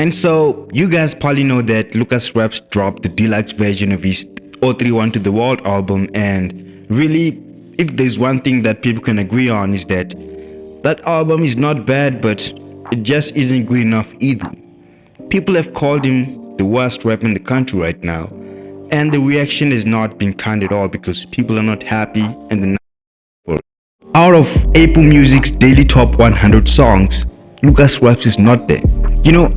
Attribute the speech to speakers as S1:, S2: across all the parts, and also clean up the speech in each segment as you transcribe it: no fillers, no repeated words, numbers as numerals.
S1: And so you guys probably know that Lucasraps dropped the deluxe version of his 031 to the World album, and really, if there's one thing that people can agree on, is that that album is not bad, but it just isn't good enough either. People have called him the worst rapper in the country right now, and the reaction has not been kind at all because people are not happy and they're not for it. Out of Apple Music's daily top 100 songs, Lucasraps is not there.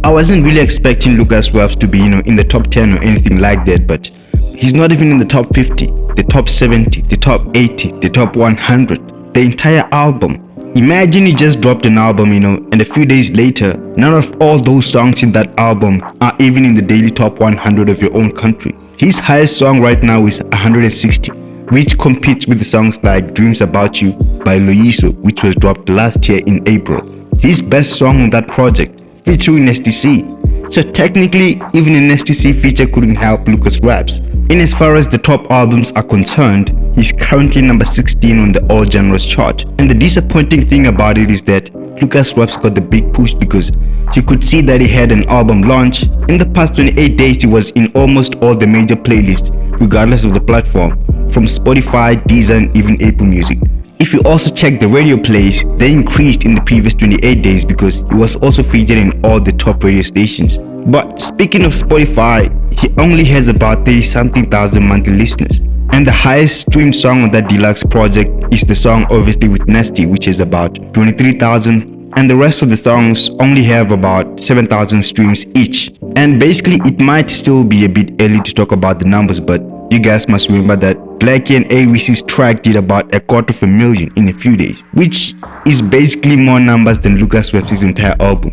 S1: I wasn't really expecting Lucasraps to be, in the top 10 or anything like that, but he's not even in the top 50, the top 70, the top 80, the top 100, the entire album. Imagine you just dropped an album, and a few days later, none of all those songs in that album are even in the daily top 100 of your own country. His highest song right now is 160, which competes with the songs like Dreams About You by Loiso, which was dropped last year in April. His best song on that project, featuring STC. So technically, even an STC feature couldn't help Lucasraps. In as far as the top albums are concerned, he's currently number 16 on the all genres chart. And the disappointing thing about it is that Lucasraps got the big push because you could see that he had an album launch. In the past 28 days, he was in almost all the major playlists, regardless of the platform, from Spotify, Deezer, and even Apple Music. If you also check the radio plays, they increased in the previous 28 days because he was also featured in all the top radio stations. But speaking of Spotify, he only has about 30-something thousand monthly listeners. And the highest streamed song on that deluxe project is the song obviously with Nasty, which is about 23,000, and the rest of the songs only have about 7,000 streams each. And basically it might still be a bit early to talk about the numbers, but you guys must remember that Blackie and AVC's track did about 250,000 in a few days, which is basically more numbers than Lucasraps' entire album.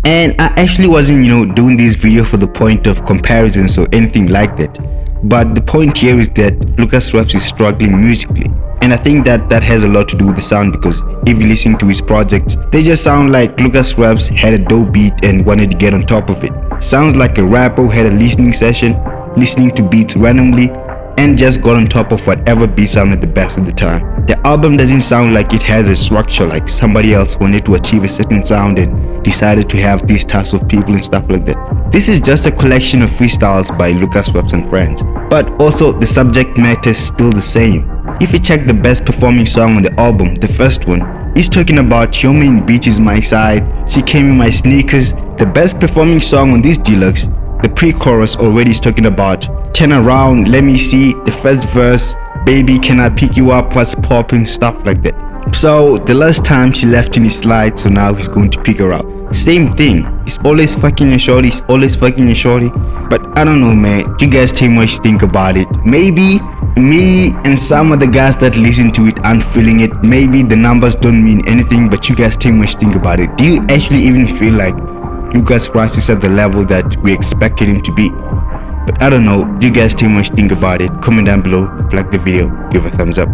S1: And I actually wasn't, doing this video for the point of comparisons or anything like that. But the point here is that Lucasraps is struggling musically. And I think that has a lot to do with the sound, because if you listen to his projects, they just sound like Lucasraps had a dope beat and wanted to get on top of it. Sounds like a rapper who had a listening session, listening to beats randomly, and just got on top of whatever beat sounded the best at the time. The album doesn't sound like it has a structure, like somebody else wanted to achieve a certain sound and decided to have these types of people and stuff like that. This is just a collection of freestyles by Lucasraps and friends. But also the subject matter is still the same. If you check the best performing song on the album, the first one, he's talking about "Your main bitch is my side, she came in my sneakers." The best performing song on this deluxe, the pre-chorus already is talking about "Turn around, let me see," the first verse, "Baby, can I pick you up, what's popping," stuff like that. So the last time she left in his slide, so now he's going to pick her up. Same thing, he's always fucking a shorty, he's always fucking a shorty. But I don't know, man, you guys too much think about it. Maybe me and some of the guys that listen to it aren't feeling it. Maybe the numbers don't mean anything, but you guys too much think about it. Do you actually even feel like Lucasraps is at the level that we expected him to be? But I don't know, do you guys too much think about it? Comment down below, like the video, give a thumbs up.